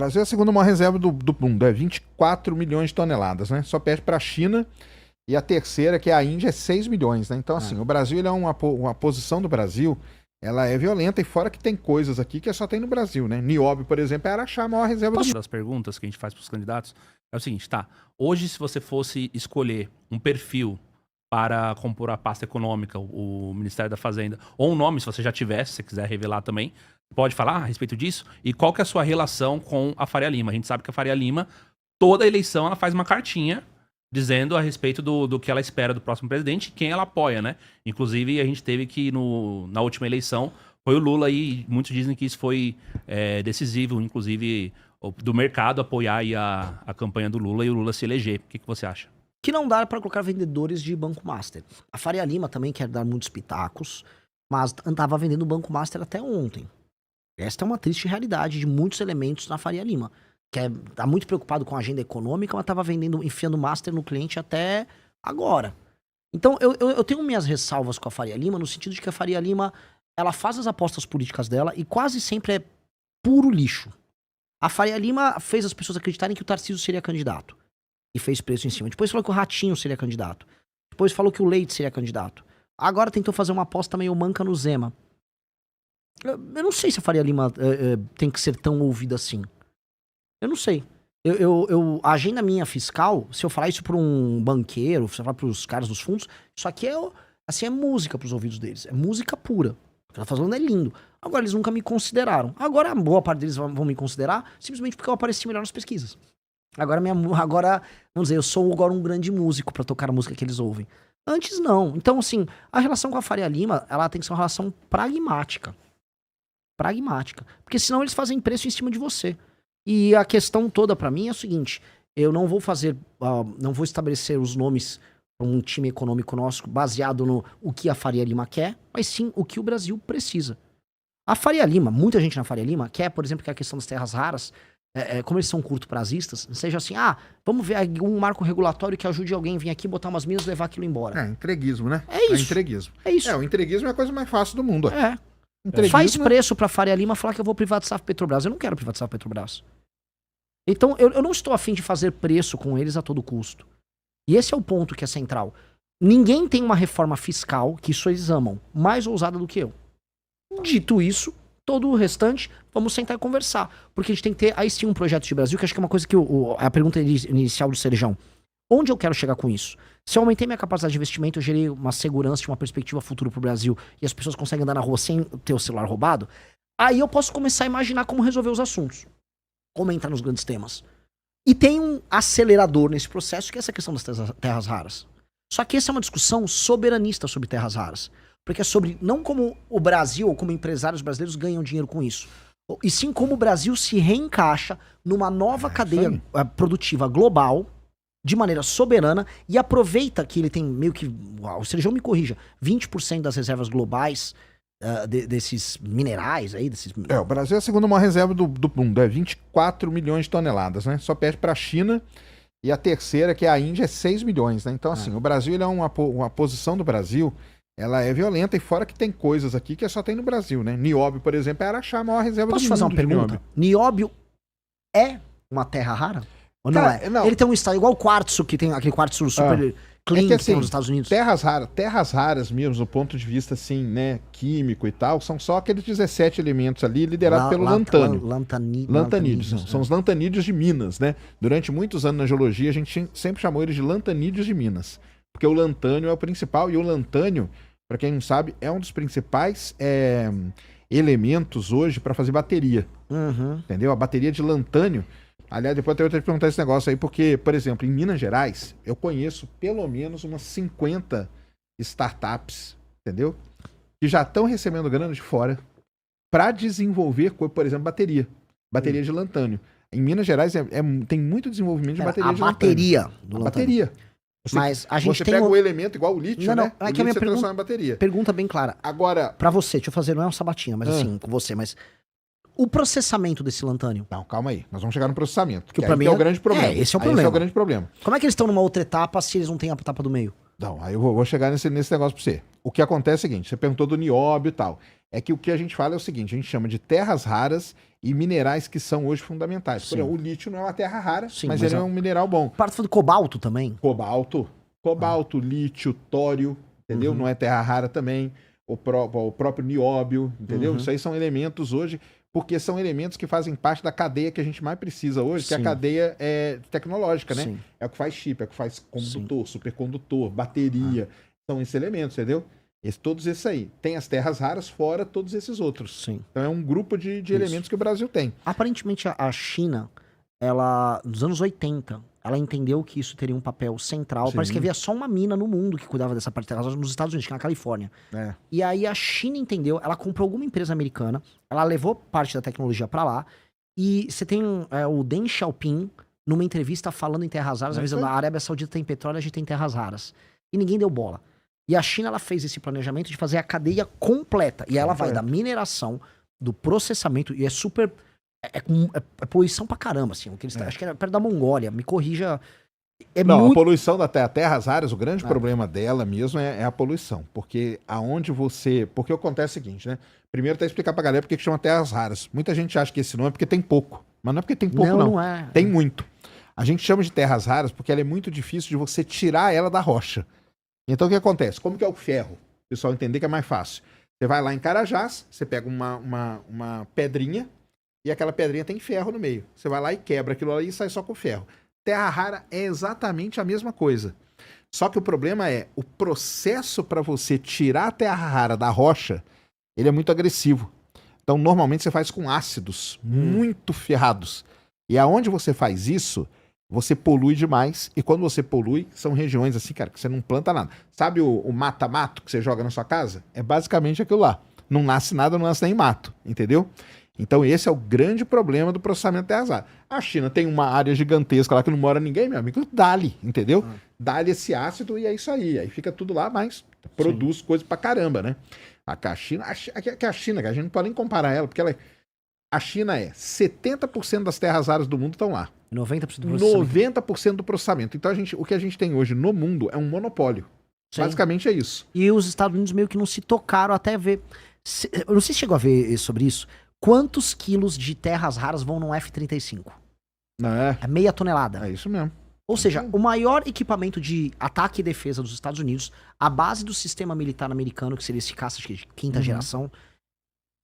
O Brasil é a segunda maior reserva do mundo, é 24 milhões de toneladas, né? Só perde para a China e a terceira, que é a Índia, é 6 milhões, né? Então, assim, o Brasil, ele é uma posição do Brasil, ela é violenta e fora que tem coisas aqui que só tem no Brasil, né? Nióbio, por exemplo, é Araxá, a maior reserva do mundo. Uma das perguntas que a gente faz para os candidatos é o seguinte, tá? Hoje, se você fosse escolher um perfil para compor a pasta econômica, o Ministério da Fazenda, ou um nome, se você já tivesse, se você quiser revelar também, pode falar a respeito disso? E qual que é a sua relação com a Faria Lima? A gente sabe que a Faria Lima, toda eleição, ela faz uma cartinha dizendo a respeito do que ela espera do próximo presidente e quem ela apoia, né? Inclusive, a gente teve que, na última eleição, foi o Lula e muitos dizem que isso foi decisivo, inclusive, do mercado apoiar aí a campanha do Lula e o Lula se eleger. O que você acha? Que não dá para colocar vendedores de Banco Master. A Faria Lima também quer dar muitos pitacos, mas andava vendendo o Banco Master até ontem. Esta é uma triste realidade de muitos elementos na Faria Lima. Tá muito preocupado com a agenda econômica, mas estava enfiando Master no cliente até agora. Então, eu tenho minhas ressalvas com a Faria Lima, no sentido de que a Faria Lima, ela faz as apostas políticas dela e quase sempre é puro lixo. A Faria Lima fez as pessoas acreditarem que o Tarcísio seria candidato. E fez preço em cima. Depois falou que o Ratinho seria candidato. Depois falou que o Leite seria candidato. Agora tentou fazer uma aposta meio manca no Zema. Eu não sei se a Faria Lima tem que ser tão ouvida assim. Eu não sei. A agenda minha fiscal, se eu falar isso pra um banqueiro, se eu falar pros caras dos fundos, isso aqui é música pros ouvidos deles. É música pura. O que ela tá falando é lindo. Agora, eles nunca me consideraram. Agora, a boa parte deles vão me considerar simplesmente porque eu apareci melhor nas pesquisas. Agora, vamos dizer, eu sou agora um grande músico pra tocar a música que eles ouvem. Antes, não. Então, assim, a relação com a Faria Lima, ela tem que ser uma relação pragmática. Pragmática. Porque senão eles fazem preço em cima de você. E a questão toda pra mim é o seguinte, eu não vou não vou estabelecer os nomes para um time econômico nosso baseado no o que a Faria Lima quer, mas sim o que o Brasil precisa. A Faria Lima, muita gente na Faria Lima quer, por exemplo, que a questão das terras raras, como eles são curto-prazistas, seja assim, vamos ver um marco regulatório que ajude alguém a vir aqui, botar umas minas e levar aquilo embora. Entreguismo, né? É isso. Entreguismo. É isso. O entreguismo é a coisa mais fácil do mundo. Faz preço pra Faria Lima falar que eu vou privatizar a Petrobras. Eu não quero privatizar a Petrobras. Então, eu não estou afim de fazer preço com eles a todo custo. E esse é o ponto que é central. Ninguém tem uma reforma fiscal, que isso eles amam, mais ousada do que eu. Dito isso, todo o restante, vamos sentar e conversar. Porque a gente tem que ter, aí sim, um projeto de Brasil, que acho que é uma coisa que a pergunta inicial do Cerejão. Onde eu quero chegar com isso? Se eu aumentei minha capacidade de investimento, eu gerei uma segurança, uma perspectiva futura pro Brasil, e as pessoas conseguem andar na rua sem ter o celular roubado, aí eu posso começar a imaginar como resolver os assuntos. Como entrar nos grandes temas. E tem um acelerador nesse processo, que é essa questão das terras raras. Só que essa é uma discussão soberanista sobre terras raras. Porque é sobre, não como o Brasil, ou como empresários brasileiros ganham dinheiro com isso, e sim como o Brasil se reencaixa numa nova cadeia produtiva global, de maneira soberana, e aproveita que ele tem meio que, o Sergião me corrija, 20% das reservas globais desses minerais aí, o Brasil é a segunda maior reserva do mundo, é 24 milhões de toneladas, né? Só perde para a China e a terceira, que é a Índia, é 6 milhões, né? Então, assim, o Brasil, ele é uma posição do Brasil, ela é violenta e fora que tem coisas aqui que só tem no Brasil, né? Nióbio, por exemplo, é Araxá, a maior reserva do mundo. Posso fazer uma pergunta? Nióbio é uma terra rara? Ou não é? Não. Ele tem um estado igual o quartzo, que tem aquele quartzo super clean que tem nos Estados Unidos. Terras raras mesmo, do ponto de vista, assim, né, químico e tal, são só aqueles 17 elementos ali, liderados pelo lantânio. Lantanídeos. São os lantanídeos de Minas, né? Durante muitos anos na geologia, a gente sempre chamou eles de lantanídeos de Minas. Porque o lantânio é o principal, e o lantânio, para quem não sabe, é um dos principais elementos hoje para fazer bateria. Entendeu? A bateria de lantânio. Aliás, depois eu tenho que perguntar esse negócio aí, porque, por exemplo, em Minas Gerais, eu conheço pelo menos umas 50 startups, entendeu? Que já estão recebendo grana de fora para desenvolver, por exemplo, bateria de lantânio. Em Minas Gerais tem muito desenvolvimento de bateria de lantânio. Bateria. Mas a gente você tem pega o elemento igual o lítio, né? É que a minha transforma em bateria. Pergunta bem clara. Agora, pra você, deixa eu fazer, não é uma sabatina, mas assim, com você, mas o processamento desse lantânio. Não, calma aí. Nós vamos chegar no processamento. Que pra mim é o grande problema. Esse é o problema. Esse é o grande problema. Como é que eles estão numa outra etapa se eles não têm a etapa do meio? Não, aí eu vou chegar nesse negócio pra você. O que acontece é o seguinte, você perguntou do nióbio e tal. é que o que a gente fala é o seguinte, a gente chama de terras raras e minerais que são hoje fundamentais. Por exemplo, o lítio não é uma terra rara, mas ele é um mineral bom. Parte do cobalto também. Cobalto, lítio, tório, entendeu? Não é terra rara também. O próprio nióbio, entendeu? Isso aí são elementos hoje, porque são elementos que fazem parte da cadeia que a gente mais precisa hoje, que é a cadeia tecnológica, né? É o que faz chip, é o que faz condutor, supercondutor, bateria. São esses elementos, entendeu? Todos esses aí. Tem as terras raras fora todos esses outros. Sim. Então é um grupo de elementos que o Brasil tem. Aparentemente a China, ela, nos anos 80, ela entendeu que isso teria um papel central. Sim. Parece que havia só uma mina no mundo que cuidava dessa parte de terras raras nos Estados Unidos, que é na Califórnia. E aí a China entendeu, ela comprou alguma empresa americana, ela levou parte da tecnologia pra lá, e você tem o Deng Xiaoping numa entrevista falando em terras raras, avisando a Arábia Saudita tem petróleo, a gente tem terras raras. E ninguém deu bola. E a China, ela fez esse planejamento de fazer a cadeia completa. E ela vai da mineração, do processamento, e é super... É poluição pra caramba, assim. Acho que é perto da Mongólia, me corrija. A poluição da terras raras, o grande problema dela mesmo é a poluição. Porque Porque acontece o seguinte, né? Primeiro, até explicar pra galera por que chama terras raras. Muita gente acha que esse nome é porque tem pouco. Mas não é porque tem pouco, não. Não é. Tem muito. A gente chama de terras raras porque ela é muito difícil de você tirar ela da rocha. Então o que acontece? Como que é o ferro? O pessoal entender que é mais fácil. Você vai lá em Carajás, você pega uma pedrinha e aquela pedrinha tem ferro no meio. Você vai lá e quebra aquilo ali e sai só com ferro. Terra rara é exatamente a mesma coisa. Só que o problema é o processo para você tirar a terra rara da rocha, ele é muito agressivo. Então normalmente você faz com ácidos muito ferrados. E aonde você faz isso, você polui demais, e quando você polui, são regiões assim, cara, que você não planta nada. Sabe o mata-mato que você joga na sua casa? É basicamente aquilo lá. Não nasce nada, não nasce nem mato, entendeu? Então esse é o grande problema do processamento de terras raras. A China tem uma área gigantesca lá que não mora ninguém, meu amigo, dá-lhe, entendeu? Dá-lhe esse ácido e é isso aí. Aí fica tudo lá, mas produz coisa pra caramba, né? A China, que a gente não pode nem comparar ela, porque a China 70% das terras raras do mundo estão lá. 90% do processamento. 90% do processamento. Então o que a gente tem hoje no mundo é um monopólio. Sim. Basicamente é isso. E os Estados Unidos meio que não se tocaram até ver... Eu não sei se chegou a ver sobre isso. Quantos quilos de terras raras vão num F-35? É meia tonelada. É isso mesmo. Ou seja, o maior equipamento de ataque e defesa dos Estados Unidos, a base do sistema militar americano, que seria esse caça de quinta geração,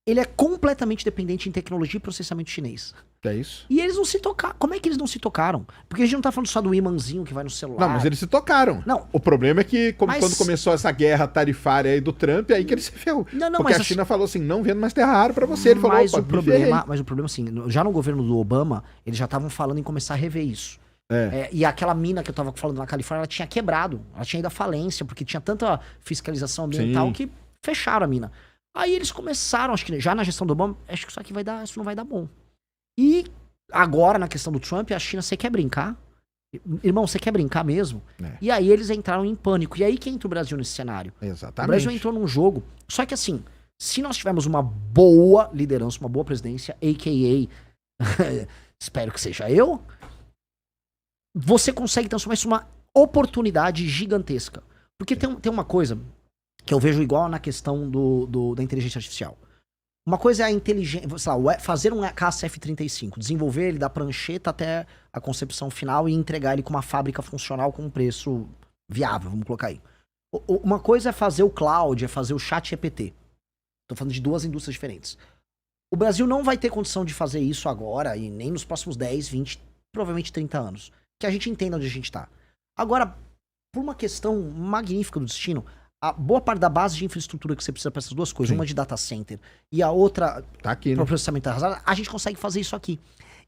ele é completamente dependente em tecnologia e processamento chinês. É isso. E eles não se tocaram. Como é que eles não se tocaram? Porque a gente não tá falando só do imãzinho que vai no celular. Não, mas eles se tocaram. Não. O problema é que, quando começou essa guerra tarifária aí do Trump, aí que ele se ferrou. Porque a China falou assim, não vendo mais terra rara pra você. Ele falou, mas o problema, assim, já no governo do Obama, eles já estavam falando em começar a rever isso. E aquela mina que eu tava falando na Califórnia, ela tinha quebrado. Ela tinha ido à falência, porque tinha tanta fiscalização ambiental que fecharam a mina. Aí eles começaram, acho que já na gestão do Obama, acho que isso não vai dar bom. E agora, na questão do Trump, a China, você quer brincar? Irmão, você quer brincar mesmo? E aí eles entraram em pânico. E aí que entra o Brasil nesse cenário? Exatamente. O Brasil entrou num jogo. Só que assim, se nós tivermos uma boa liderança, uma boa presidência, a.k.a. espero que seja eu, você consegue transformar isso numa oportunidade gigantesca. Porque tem uma coisa que eu vejo igual na questão da inteligência artificial. Uma coisa é a inteligência, sei lá, fazer um caça F-35, desenvolver ele da prancheta até a concepção final e entregar ele com uma fábrica funcional com um preço viável, vamos colocar aí. Uma coisa é fazer o cloud, é fazer o chat GPT. Tô falando de duas indústrias diferentes. O Brasil não vai ter condição de fazer isso agora e nem nos próximos 10, 20, provavelmente 30 anos. Que a gente entenda onde a gente tá. Agora, por uma questão magnífica do destino, a boa parte da base de infraestrutura que você precisa para essas duas coisas, uma de data center e a outra tá aqui, para o processamento arrasado, a gente consegue fazer isso aqui.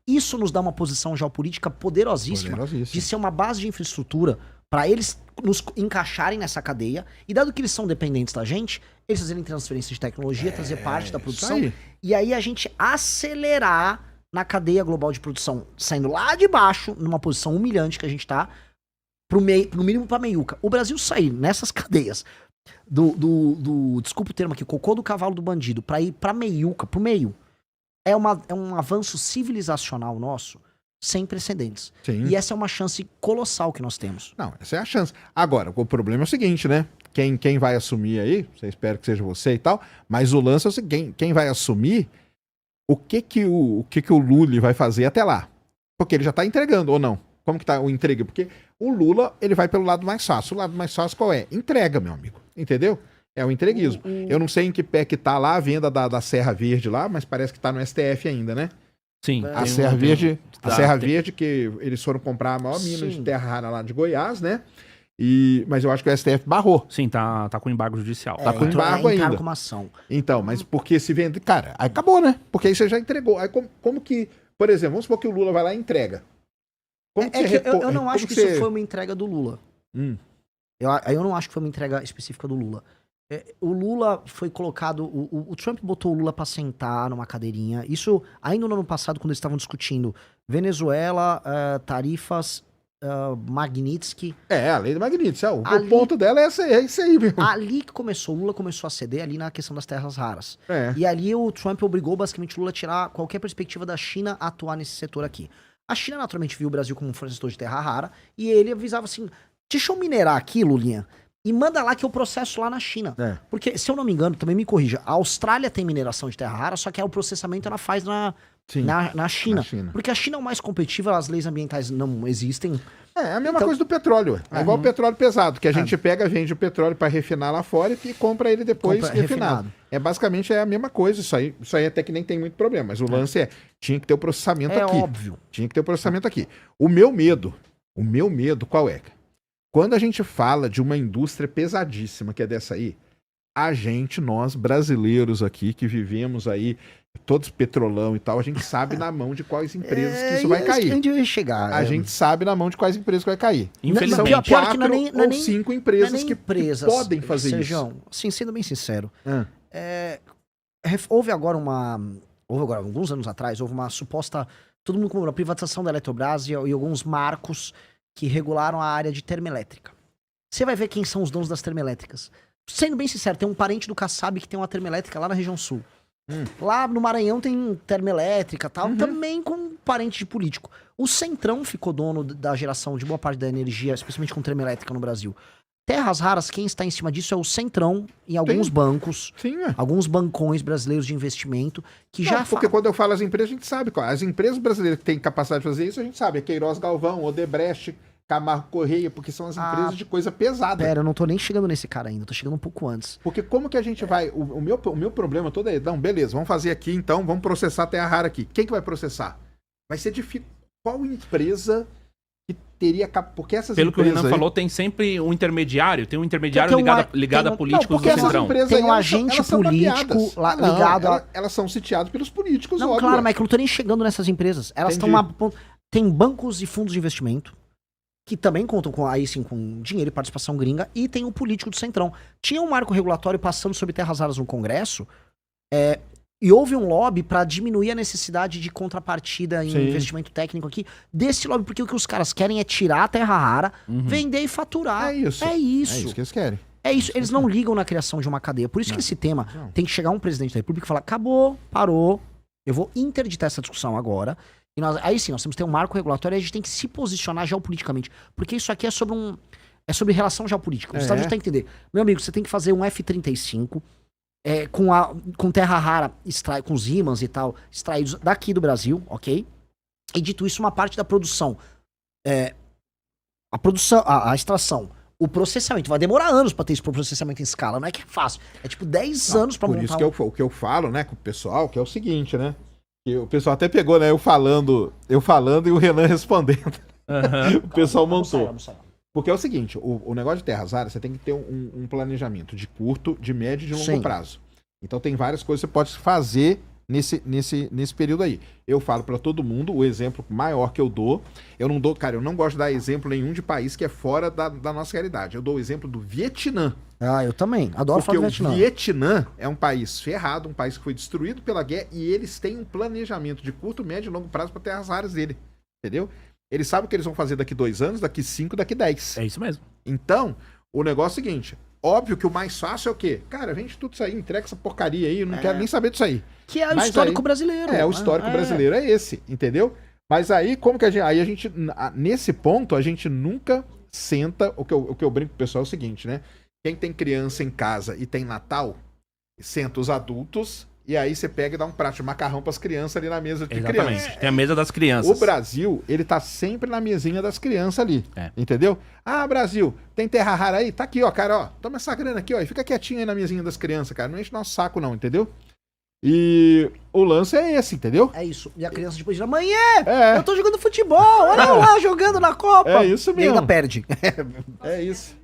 Isso nos dá uma posição geopolítica poderosíssima de ser uma base de infraestrutura para eles nos encaixarem nessa cadeia e dado que eles são dependentes da gente, eles fazerem transferência de tecnologia, trazer parte da produção e aí a gente acelerar na cadeia global de produção, saindo lá de baixo, numa posição humilhante que a gente tá, no mínimo pra meiuca. O Brasil sair nessas cadeias desculpa o termo aqui, cocô do cavalo do bandido, pra ir pra meiuca, pro meio, é um avanço civilizacional nosso sem precedentes. Sim. E essa é uma chance colossal que nós temos. Não, essa é a chance. Agora, o problema é o seguinte, né? Quem vai assumir aí, você espera que seja você e tal, mas o lance é o seguinte, quem vai assumir, o que o Lula vai fazer até lá? Porque ele já tá entregando, ou não? Como que tá o entrega? Porque o Lula, ele vai pelo lado mais fácil. O lado mais fácil qual é? Entrega, meu amigo. Entendeu? É o entreguismo. Eu não sei em que pé que tá lá a venda da Serra Verde lá, mas parece que tá no STF ainda, né? Sim. A Serra Verde, Verde, que eles foram comprar a maior mina de terra rara lá de Goiás, né? Mas eu acho que o STF barrou. Sim, tá com embargo judicial. Tá com embargo ainda. Com uma ação. Então, mas porque se vende... Cara, aí acabou, né? Porque aí você já entregou. Aí como que... Por exemplo, vamos supor que o Lula vai lá e entrega. Eu não acho que isso foi uma entrega do Lula. Eu não acho que foi uma entrega específica do Lula. O Lula foi colocado... O Trump botou o Lula pra sentar numa cadeirinha. Isso ainda no ano passado, quando eles estavam discutindo Venezuela, tarifas... Magnitsky. A lei do Magnitsky. O ponto dela é isso aí, meu. Ali que começou, o Lula começou a ceder ali na questão das terras raras. É. E ali o Trump obrigou basicamente o Lula a tirar qualquer perspectiva da China a atuar nesse setor aqui. A China naturalmente viu o Brasil como um fornecedor de terra rara e ele avisava assim, deixa eu minerar aqui, Lulinha, e manda lá que eu processo lá na China. Porque, se eu não me engano, também me corrija, a Austrália tem mineração de terra rara, só que o processamento ela faz na China. Porque a China é o mais competitiva, as leis ambientais não existem. É a mesma coisa do petróleo. É igual o petróleo pesado, que a gente pega, vende o petróleo para refinar lá fora e compra ele depois refinado. Basicamente é a mesma coisa. Isso aí até que nem tem muito problema. Mas o lance tinha que ter o processamento aqui. É óbvio. Tinha que ter o processamento aqui. O meu medo qual é? Quando a gente fala de uma indústria pesadíssima, que é dessa aí, nós brasileiros aqui, que vivemos aí, todos petrolão e tal, a gente sabe na mão de quais empresas que isso vai cair. A gente sabe na mão de quais empresas que vai cair. Infelizmente. São 4 ou 5 empresas que podem fazer Sejam, isso. Assim, sendo bem sincero, houve agora alguns anos atrás, houve uma suposta, todo mundo comemorou a privatização da Eletrobras e alguns marcos que regularam a área de termoelétrica. Você vai ver quem são os donos das termoelétricas. Sendo bem sincero, tem um parente do Kassab que tem uma termoelétrica lá na região sul. Lá no Maranhão tem termoelétrica e tal, também com um parente de político. O Centrão ficou dono da geração de boa parte da energia, especialmente com termoelétrica no Brasil. Terras raras, quem está em cima disso é o Centrão em alguns bancos, alguns bancões brasileiros de investimento, que já... Porque quando eu falo as empresas, a gente sabe. As empresas brasileiras que têm capacidade de fazer isso, a gente sabe. É Queiroz Galvão, Odebrecht, Camargo Correia, porque são as empresas de coisa pesada. Pera, eu não tô nem chegando nesse cara ainda, tô chegando um pouco antes. Porque como que a gente vai... O meu problema todo é... Não, beleza, vamos fazer aqui então, vamos processar a terra rara aqui. Quem que vai processar? Vai ser difícil. Qual empresa que teria... Porque essas Pelo empresas... que o Renan falou, tem sempre um intermediário. Tem um intermediário ligado a políticos do Centrão. Tem um agente político ligado... Elas são sitiadas pelos políticos, óbvio. Claro, mas eu não tô nem chegando nessas empresas. Elas estão lá... Tem bancos e fundos de investimento que também contam com dinheiro e participação gringa, e tem o político do Centrão. Tinha um marco regulatório passando sobre terras raras no Congresso, e houve um lobby para diminuir a necessidade de contrapartida em investimento técnico aqui, desse lobby, porque o que os caras querem é tirar a terra rara, vender e faturar. É isso que eles querem. É isso, eles não ligam na criação de uma cadeia. Por isso que esse tema tem que chegar um presidente da República e falar, acabou, parou, eu vou interditar essa discussão agora. E aí sim, nós temos que ter um marco regulatório e a gente tem que se posicionar geopoliticamente. Porque isso aqui é sobre relação geopolítica. Os Estados Unidos têm que entender. Meu amigo, você tem que fazer um F-35 com terra rara, com os ímãs e tal, extraídos daqui do Brasil, ok? E dito isso, uma parte da produção, a extração, o processamento, vai demorar anos pra ter esse processamento em escala, não é que é fácil. É tipo 10 anos pra montar. Por isso que o que eu falo, né, com o pessoal, que é o seguinte, né? O pessoal até pegou, né? Eu falando e o Renan respondendo. O pessoal montou. Porque é o seguinte, o negócio de terras raras, você tem que ter um planejamento de curto, de médio e de longo prazo. Então tem várias coisas que você pode fazer nesse período aí. Eu falo pra todo mundo, o exemplo maior que eu dou, eu não gosto de dar exemplo nenhum de país que é fora da nossa realidade. Eu dou o exemplo do Vietnã. Eu também. Adoro falar do Vietnã. Porque o Vietnã é um país ferrado, um país que foi destruído pela guerra, e eles têm um planejamento de curto, médio e longo prazo para terras raras dele. Entendeu? Eles sabem o que eles vão fazer daqui 2 anos, daqui 5, daqui 10. É isso mesmo. Então, o negócio é o seguinte, óbvio que o mais fácil é o quê? Cara, vende tudo isso aí, entrega essa porcaria aí, eu não quero nem saber disso aí. Que é o histórico brasileiro. O histórico brasileiro é esse, entendeu? Mas aí, como que a gente nesse ponto, a gente nunca senta, o que eu brinco com o pessoal é o seguinte, né? Quem tem criança em casa e tem Natal, senta os adultos e aí você pega e dá um prato de macarrão para as crianças ali na mesa de criança. Tem a mesa das crianças. O Brasil, ele tá sempre na mesinha das crianças ali, entendeu? Ah, Brasil, tem terra rara aí? Tá aqui, ó, cara, ó, toma essa grana aqui, ó, e fica quietinho aí na mesinha das crianças, cara, não enche nosso saco não, entendeu? E o lance é esse, entendeu? É isso. E a criança depois diz, amanhã eu tô jogando futebol, olha eu lá jogando na Copa. É isso mesmo. E ainda perde. É isso.